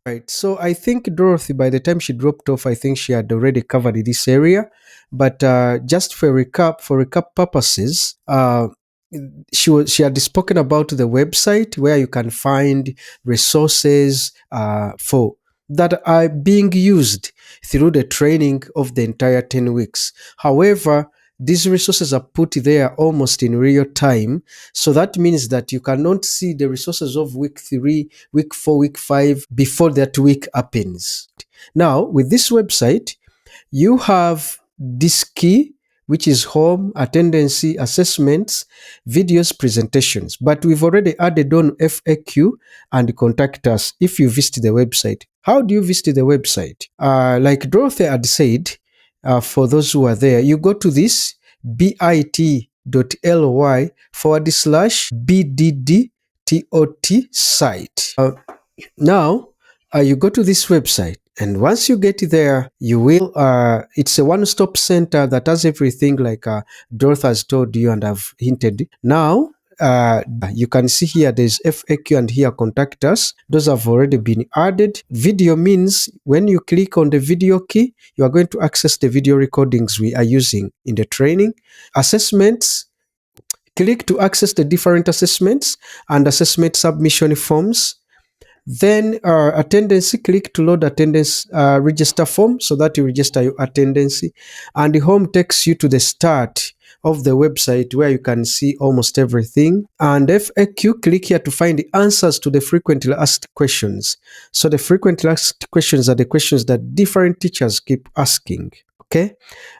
Right. So I think Dorothy, by the time she dropped off, I think she had already covered this area. But just for recap purposes, she had spoken about the website where you can find resources for that are being used through the training of the entire 10 weeks. However, these resources are put there almost in real time. So that means that you cannot see the resources of week 3, week 4, week 5 before that week happens. Now, with this website, you have this key, which is home, attendance, assessments, videos, presentations. But we've already added on FAQ and contact us if you visit the website. How do you visit the website? Like Dorothy had said, for those who are there, you go to this bit.ly/BDDTOT site. Now, you go to this website, and once you get there, you will, it's a one-stop center that has everything like Dorothy has told you and I've hinted. Now, you can see here there's FAQ and here contact us. Those have already been added. Video means when you click on the video key, you are going to access the video recordings we are using in the training. Assessments, click to access the different assessments and assessment submission forms. Then attendance, click to load attendance register form so that you register your attendance. And the home takes you to the start of the website where you can see almost everything. And FAQ, click here to find the answers to the frequently asked questions. So the frequently asked questions are the questions that different teachers keep asking. Okay,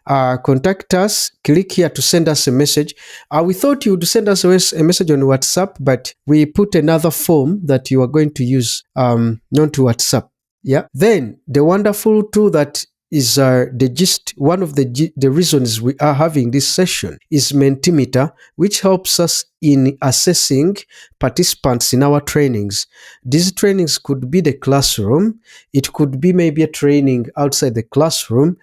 contact us, click here to send us a message. We thought you would send us a message on WhatsApp, but we put another form that you are going to use not to WhatsApp. Yeah. Then the wonderful tool that is the gist, one of the reasons we are having this session is Mentimeter, which helps us in assessing participants in our trainings. These trainings could be the classroom. It could be maybe a training outside the classroom.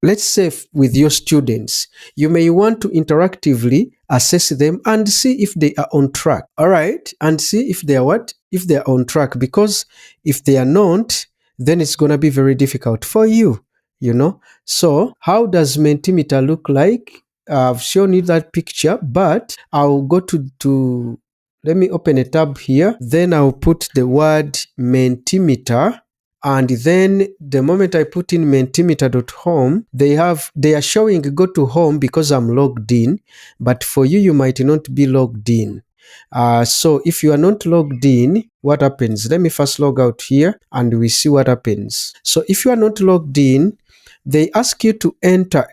Let's say with your students, you may want to interactively assess them and see if they are on track. All right. And see if they are what? If they are on track. Because if they are not, then it's going to be very difficult for you, you know. So how does Mentimeter look like? I've shown you that picture, but I'll go to let me open a tab here. Then I'll put the word Mentimeter. And then the moment I put in mentimeter.home, they are showing go to home because I'm logged in. But for you, you might not be logged in. So if you are not logged in, what happens? Let me first log out here and we see what happens. So if you are not logged in, they ask you to enter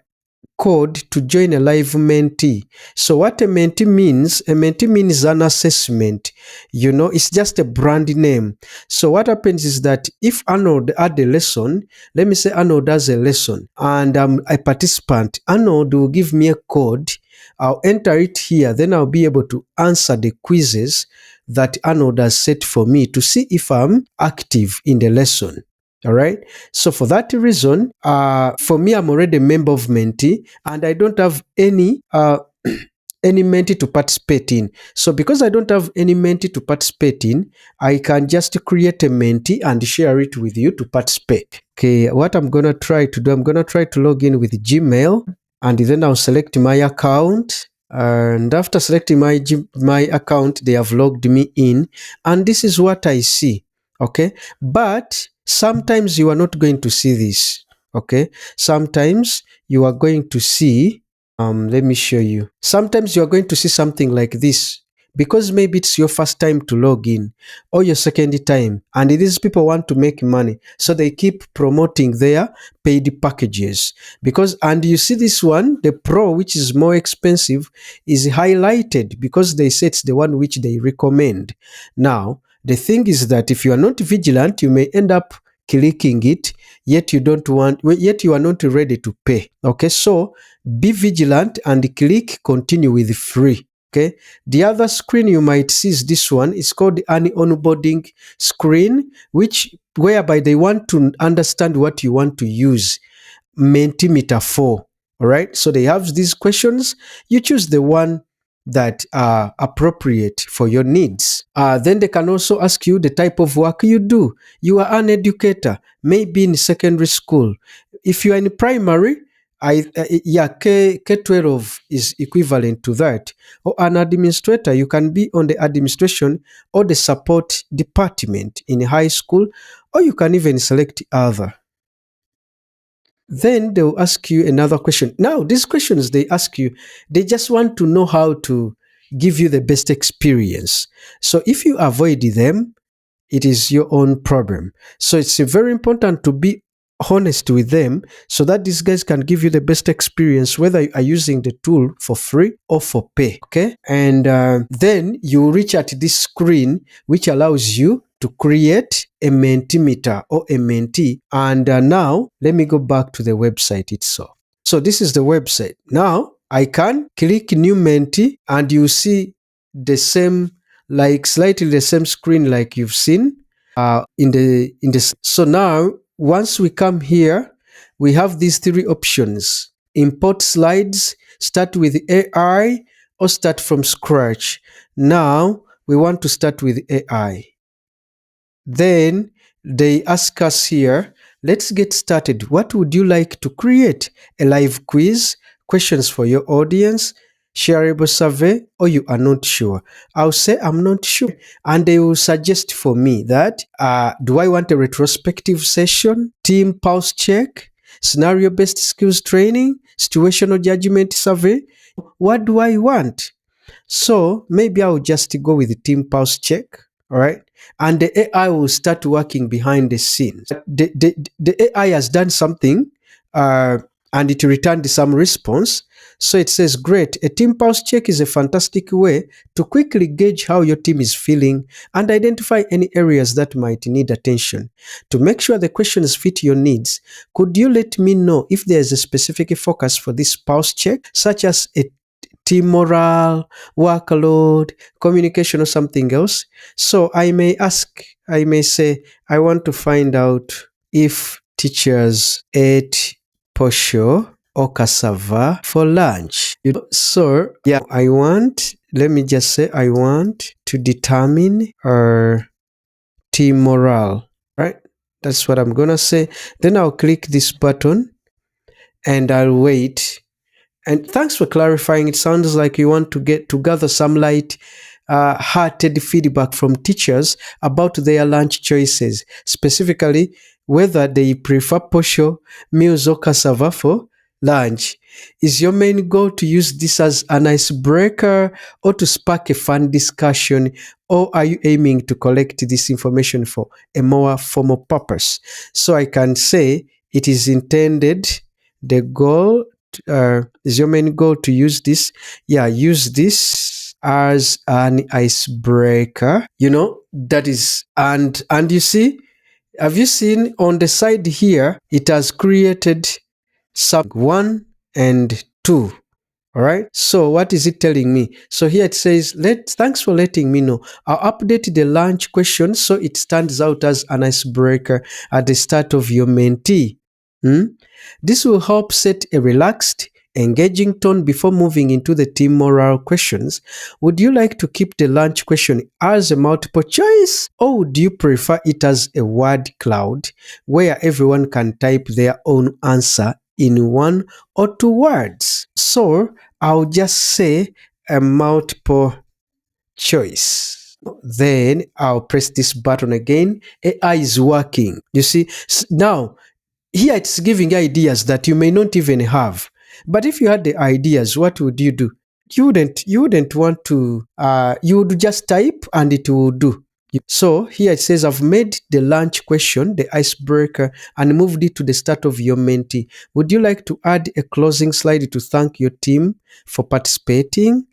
code to join a live Menti. So what a Menti means an assessment. You know, it's just a brand name. So what happens is that if Arnold had a lesson, let me say Arnold has a lesson and I'm a participant, Arnold will give me a code. I'll enter it here. Then I'll be able to answer the quizzes that Arnold has set for me to see if I'm active in the lesson. All right. So for that reason, for me, I'm already a member of Menti and I don't have any Menti to participate in. So because I don't have any Menti to participate in, I can just create a Menti and share it with you to participate. Okay, what I'm going to try to do, I'm going to try to log in with Gmail and then I'll select my account. And after selecting my account, they have logged me in and this is what I see. Okay, but sometimes you are not going to see this. Okay, sometimes you are going to see, let me show you. Sometimes you are going to see something like this because maybe it's your first time to log in or your second time and these people want to make money. So they keep promoting their paid packages and you see this one, the Pro, which is more expensive, is highlighted because they say it's the one which they recommend. Now, the thing is that if you are not vigilant, you may end up clicking it, yet you are not ready to pay. Okay, so be vigilant and click continue with free. Okay, the other screen you might see is this one. It's called an onboarding screen, whereby they want to understand what you want to use Mentimeter for. All right, so they have these questions. You choose the one that are appropriate for your needs. Then they can also ask you the type of work you do. You are an educator, maybe in secondary school. If you are in primary, K12 is equivalent to that. Or an administrator, you can be on the administration or the support department in high school, or you can even select other. Then they'll ask you another question. Now, these questions they ask you, they just want to know how to give you the best experience. So if you avoid them, it is your own problem. So it's very important to be honest with them so that these guys can give you the best experience, whether you are using the tool for free or for pay. Okay. And then you reach at this screen, which allows you to create a Mentimeter or a Menti. And now let me go back to the website itself. So this is the website. Now I can click new Menti and you see the same, like slightly the same screen like you've seen in the. So now once we come here, we have these three options: import slides, start with AI, or start from scratch. Now we want to start with AI. Then they ask us here, let's get started. What would you like to create? A live quiz, questions for your audience, shareable survey, or you are not sure? I'll say I'm not sure. And they will suggest for me that, do I want a retrospective session, team pulse check, scenario-based skills training, situational judgment survey? What do I want? So maybe I'll just go with the team pulse check. All right. And the AI will start working behind the scenes. The AI has done something and it returned some response. So it says, great, a team pulse check is a fantastic way to quickly gauge how your team is feeling and identify any areas that might need attention. To make sure the questions fit your needs, could you let me know if there's a specific focus for this pulse check, such as a team morale, workload, communication, or something else? So I may say, I want to find out if teachers ate posho or cassava for lunch. So yeah, let me just say, I want to determine our team morale, right? That's what I'm going to say. Then I'll click this button and I'll wait. And thanks for clarifying. It sounds like you want to gather some light-hearted feedback from teachers about their lunch choices, specifically whether they prefer posho, meals, or cassava for lunch. Is your main goal to use this as an icebreaker or to spark a fun discussion, or are you aiming to collect this information for a more formal purpose? So I can say it is intended, the goal is your main goal to use this? Yeah, use this as an icebreaker. That is, and you see, have you seen on the side here, it has created sub 1 and 2. All right. So what is it telling me? So here it says, thanks for letting me know. I'll update the lunch question so it stands out as an icebreaker at the start of your Menti. This will help set a relaxed, engaging tone before moving into the team morale questions. Would you like to keep the lunch question as a multiple choice, or would you prefer it as a word cloud where everyone can type their own answer in 1 or 2 words? So I'll just say a multiple choice. Then I'll press this button again. AI is working. You see, now here it's giving ideas that you may not even have. But if you had the ideas, what would you do? You wouldn't want to, you would just type and it will do. So here it says, I've made the lunch question the icebreaker and moved it to the start of your Menti. Would you like to add a closing slide to thank your team for participating?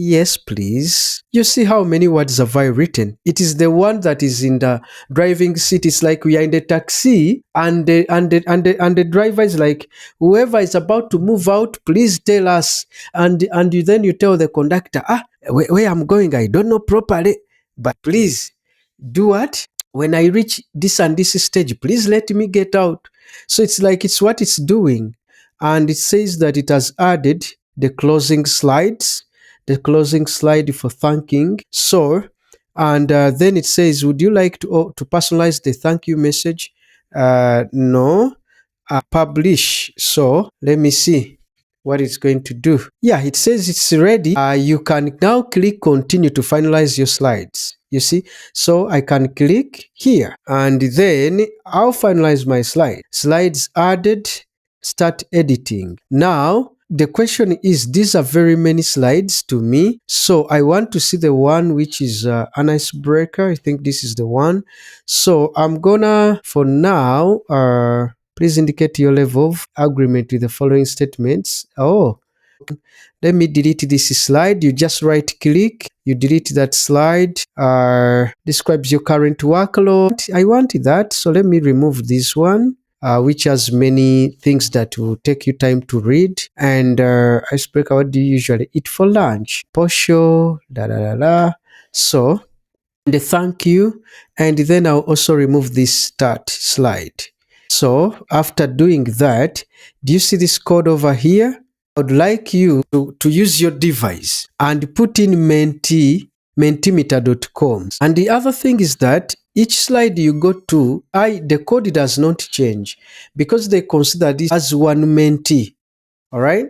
Yes, please. You see how many words have I written? It is the one that is in the driving seat. It's like we are in the taxi and the driver is like, whoever is about to move out, please tell us. And then you tell the conductor, where I'm going, I don't know properly, but please do what? When I reach this and this stage, please let me get out. So it's like it's what it's doing. And it says that it has added the closing slides, the closing slide for thanking. So, and then it says, would you like to personalize the thank you message? No. Publish. So let me see what it's going to do. Yeah, it says it's ready. You can now click continue to finalize your slides. You see, so I can click here and then I'll finalize my slide. Slides added, start editing. Now, the question is, these are very many slides to me. So I want to see the one which is an icebreaker. I think this is the one. So I'm gonna, for now, please indicate your level of agreement with the following statements. Oh, let me delete this slide. You just right click, you delete that slide. Describes your current workload. I want that, so let me remove this one. Which has many things that will take you time to read. And icebreaker, what do you usually eat for lunch? Posho, So, the thank you. And then I'll also remove this start slide. So, after doing that, do you see this code over here? I would like you to use your device and put in mentimeter.com. And the other thing is that each slide you go to, the code does not change because they consider this as one Menti. All right.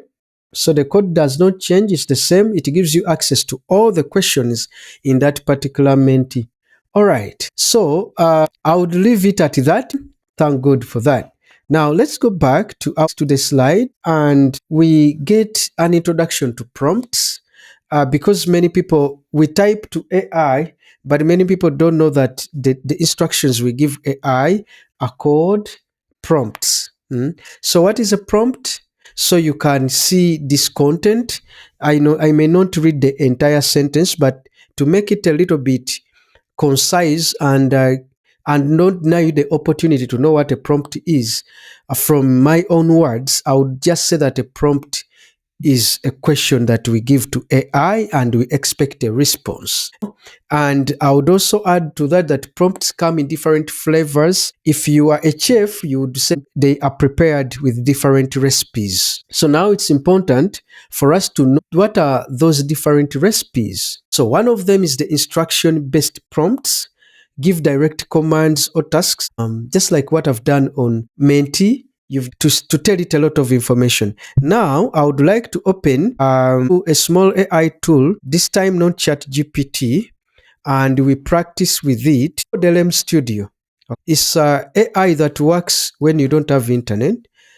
So the code does not change. It's the same. It gives you access to all the questions in that particular Menti. All right. So I would leave it at that. Thank God for that. Now let's go back to the slide and we get an introduction to prompts. Because many people, we type to AI, but many people don't know that the instructions we give AI are called prompts. So what is a prompt? So you can see this content. I know I may not read the entire sentence, but to make it a little bit concise and not deny you the opportunity to know what a prompt is, from my own words, I would just say that a prompt is a question that we give to AI and we expect a response. And I would also add to that prompts come in different flavors. If you are a chef, you would say they are prepared with different recipes. So now it's important for us to know what are those different recipes. So one of them is the instruction-based prompts. Give direct commands or tasks, just like what I've done on Menti. You've to tell it a lot of information. Now, I would like to open a small AI tool, this time not ChatGPT, and we practice with it. LM Studio. It's AI that works when you don't have internet.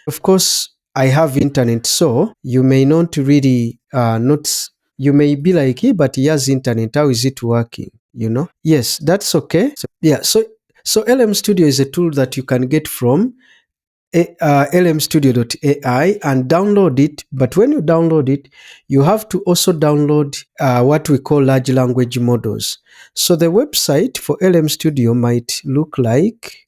Of course, I have internet, so you may not really you may be like, hey, but he has internet. How is it working? Yes, that's okay. So LM Studio is a tool that you can get from lmstudio.ai and download it. But when you download it, you have to also download what we call large language models. So the website for LM Studio might look like,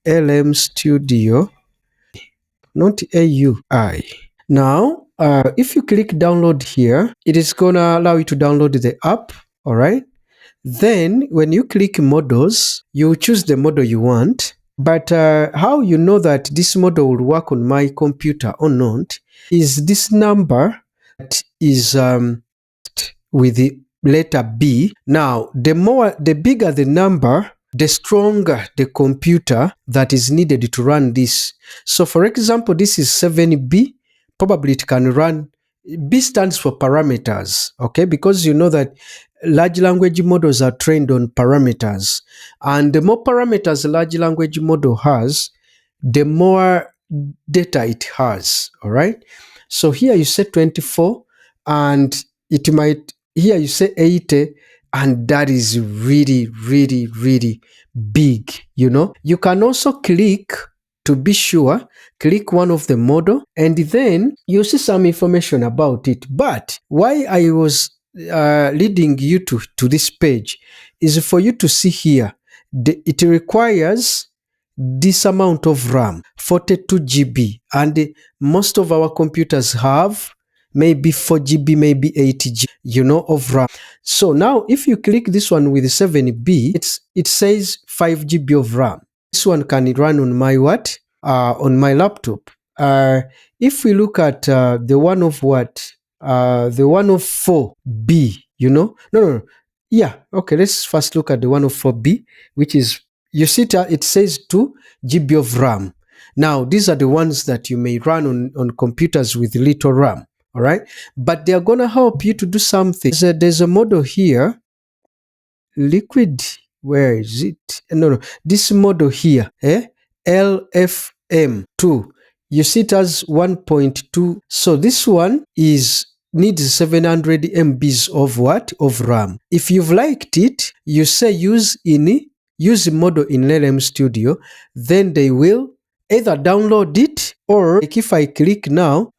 LM Studio, not AUI. Now, if you click download here, it is gonna allow you to download the app. All right. Then when you click models, you choose the model you want. But how you know that this model will work on my computer or not is this number that is with the letter B. Now, the bigger the number, the stronger the computer that is needed to run this. So for example, this is 7B. Probably it can run. B stands for parameters, okay? Because you know that large language models are trained on parameters. And the more parameters a large language model has, the more data it has, all right? So here you say 24, and it might, here you say 80, and that is really, really, really big, You can also click, to be sure, click one of the model, and then you see some information about it. But why I was leading you to this page is for you to see here. It requires this amount of RAM, 42 GB, and most of our computers have maybe 4 GB, maybe 8 GB, of RAM. So now if you click this one with 7B, it says 5 GB of RAM. This one can run on my on my laptop. if we look at the one of what? The one of 4B, No, no. Yeah, okay, let's first look at the one of 4B, which is, you see it says 2 GB of RAM. Now, these are the ones that you may run on computers with little RAM, all right? But they are going to help you to do something. There's a model here, Liquid, where is it? No, this model here, LFM2. You see it as 1.2. So this one needs 700 MBs of what? Of RAM. If you've liked it, you say use the model in LLM Studio, then they will either download it, or like if I click now,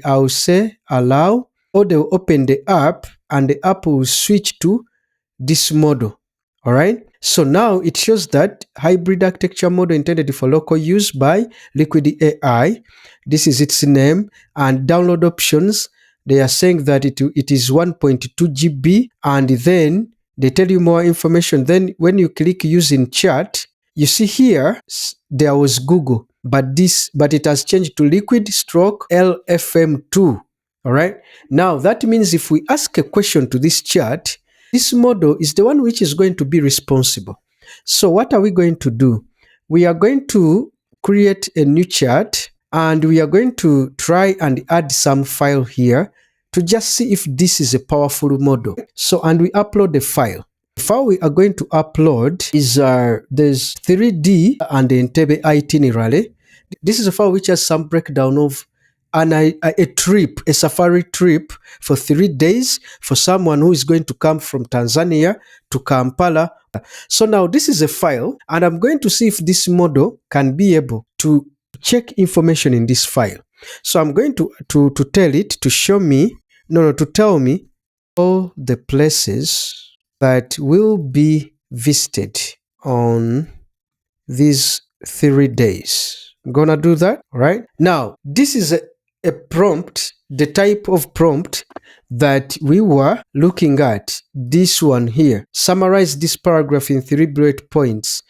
I'll say allow, or they'll open the app and the app will switch to this model. All right. So now it shows that hybrid architecture model intended for local use by Liquid AI. This is its name. And download options, they are saying that it is 1.2 GB. And then they tell you more information. Then when you click using chat, you see here there was Google, but it has changed to Liquid stroke LFM2. All right. Now that means if we ask a question to this chat, this model is the one which is going to be responsible. So what are we going to do? We are going to create a new chat, and we are going to try and add some file here to just see if this is a powerful model. So, and we upload the file. The file we are going to upload is there's 3D and the Entebbe itinerary. This is a file which has some breakdown of a safari trip for 3 days for someone who is going to come from Tanzania to Kampala. So now this is a file, and I'm going to see if this model can be able to check information in this file. So I'm going to tell it to show me, to tell me all the places that will be visited on these 3 days. I'm gonna do that, right? Now, this is a prompt, the type of prompt that we were looking at. This one here. Summarize this paragraph in 3 bullet points.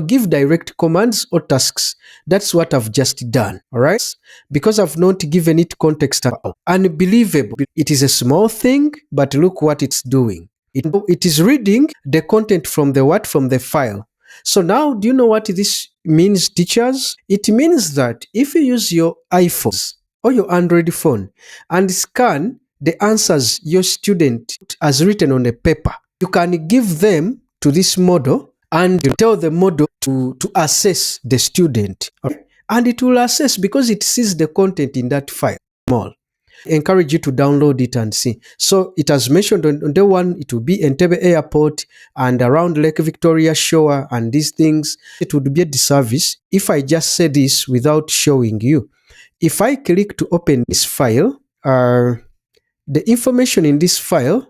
Give direct commands or tasks. That's what I've just done, all right? Because I've not given it context at all. Unbelievable. It is a small thing, but look what it's doing. It is reading the content from the file. So now, do you know what this means, teachers? It means that if you use your iPhones or your Android phone and scan the answers your student has written on a paper, you can give them to this model and you tell the model to assess the student. Okay? And it will assess because it sees the content in that file. Encourage you to download it and see. So it has mentioned on the one, it will be Entebbe Airport and around Lake Victoria Shore and these things. It would be a disservice if I just say this without showing you. If I click to open this file, the information in this file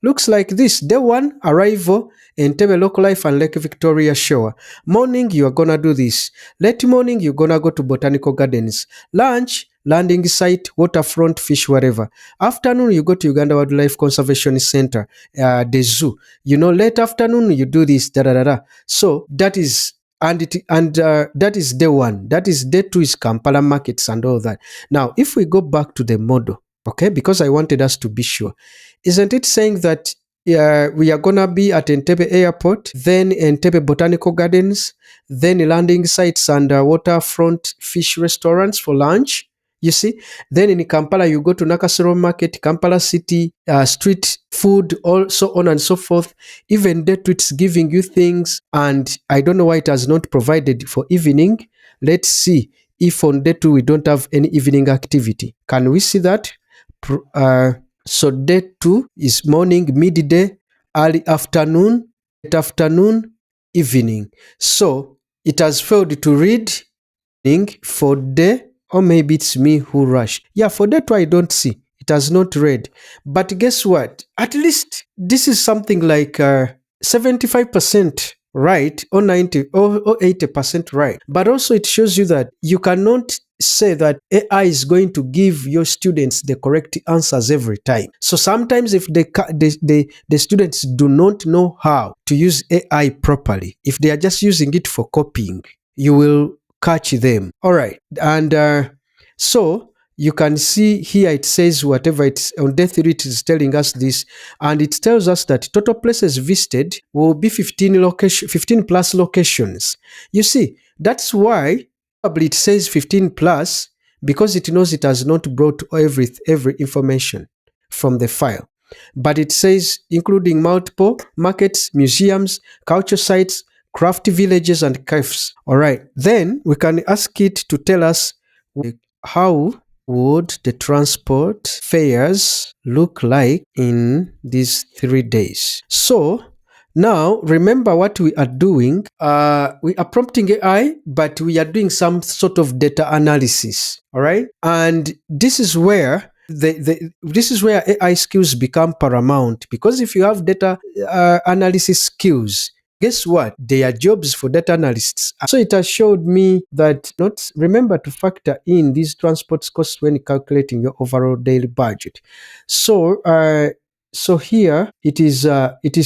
looks like this. Day 1, arrival, Entebbe Local Life and Lake Victoria Shore. Morning, you are going to do this. Late morning, you're going to go to Botanical Gardens. Lunch, landing site, waterfront, fish, whatever. Afternoon, you go to Uganda Wildlife Conservation Center, the zoo. Late afternoon, you do this, So that is, that is day 1. That is day 2 is Kampala markets and all that. Now, if we go back to the model, okay, because I wanted us to be sure. Isn't it saying that we are going to be at Entebbe Airport, then Entebbe Botanical Gardens, then landing sites and waterfront fish restaurants for lunch? You see? Then in Kampala, you go to Nakasero Market, Kampala City, street food, so on and so forth. Even day 2, it's giving you things, and I don't know why it has not provided for evening. Let's see if on day 2 we don't have any evening activity. Can we see that? So day 2 is morning, midday, early afternoon, late afternoon, evening. So it has failed to read for day, or maybe it's me who rushed. Yeah, for day 2 I don't see. It has not read. But guess what? At least this is something like 75% right, or 90 or 80% right. But also it shows you that you cannot say that AI is going to give your students the correct answers every time. So sometimes if the students do not know how to use AI properly, if they are just using it for copying, you will catch them. All right. And so you can see here it says whatever it's on day 3 it is telling us this, and it tells us that total places visited will be 15 plus locations. You see, that's why probably it says 15 plus, because it knows it has not brought every information from the file. But it says including multiple markets, museums, culture sites, craft villages, and caves. All right. Then we can ask it to tell us how would the transport fares look like in these 3 days. So now remember what we are doing. We are prompting AI, but we are doing some sort of data analysis. All right. And this is where this is where AI skills become paramount, because if you have data analysis skills, guess what? They are jobs for data analysts. So it has showed me that not remember to factor in these transport costs when calculating your overall daily budget. So so here it is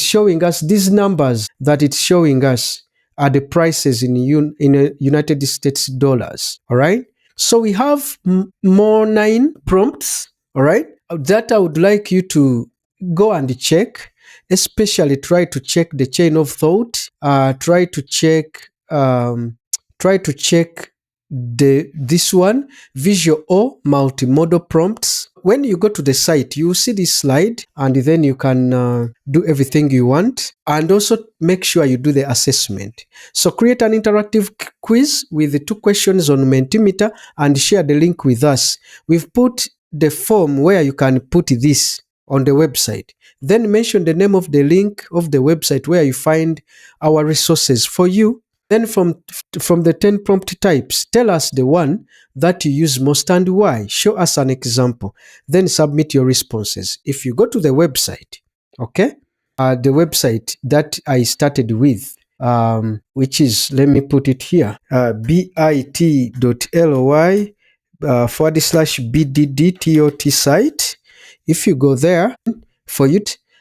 showing us these numbers that it's showing us are the prices in United States dollars. All right. So we have more 9 prompts. All right. That I would like you to go and check. Especially try to check the chain of thought. Try to check this one, visual or multimodal prompts. When you go to the site, you will see this slide, and then you can do everything you want, and also make sure you do the assessment. So create an interactive quiz with the 2 questions on Mentimeter and share the link with us. We've put the form where you can put this on the website. Then mention the name of the link of the website where you find our resources for you. Then from the 10 prompt types, tell us the one that you use most and why. Show us an example. Then submit your responses. If you go to the website, okay, the website that I started with, which is, let me put it here, bit.ly /BDDTOT site. If you go there, for you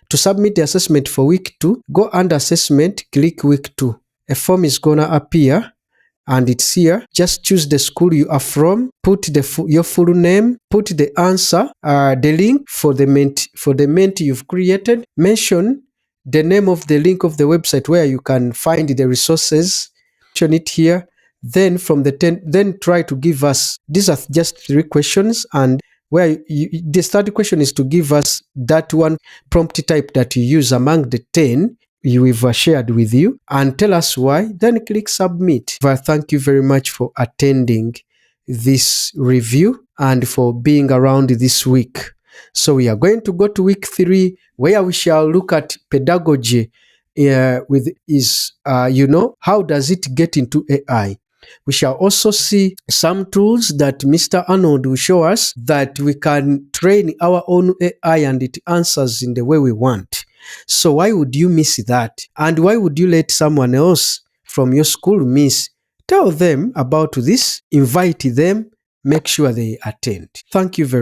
to submit the assessment for week 2, go under assessment, click week 2. A form is gonna appear, and it's here. Just choose the school you are from, put your full name, put the answer, the link for the Menti you've created, mention the name of the link of the website where you can find the resources, mention it here. Then from the 10, then try to give us, these are just 3 questions, and where the third question is to give us that one prompt type that you use among the 10 we've shared with you, and tell us why. Then click submit. Thank you very much for attending this review and for being around this week. So we are going to go to week 3, where we shall look at pedagogy with how does it get into AI. We shall also see some tools that Mr. Arnold will show us that we can train our own AI and it answers in the way we want. So why would you miss that? And why would you let someone else from your school miss? Tell them about this, invite them, make sure they attend. Thank you very much.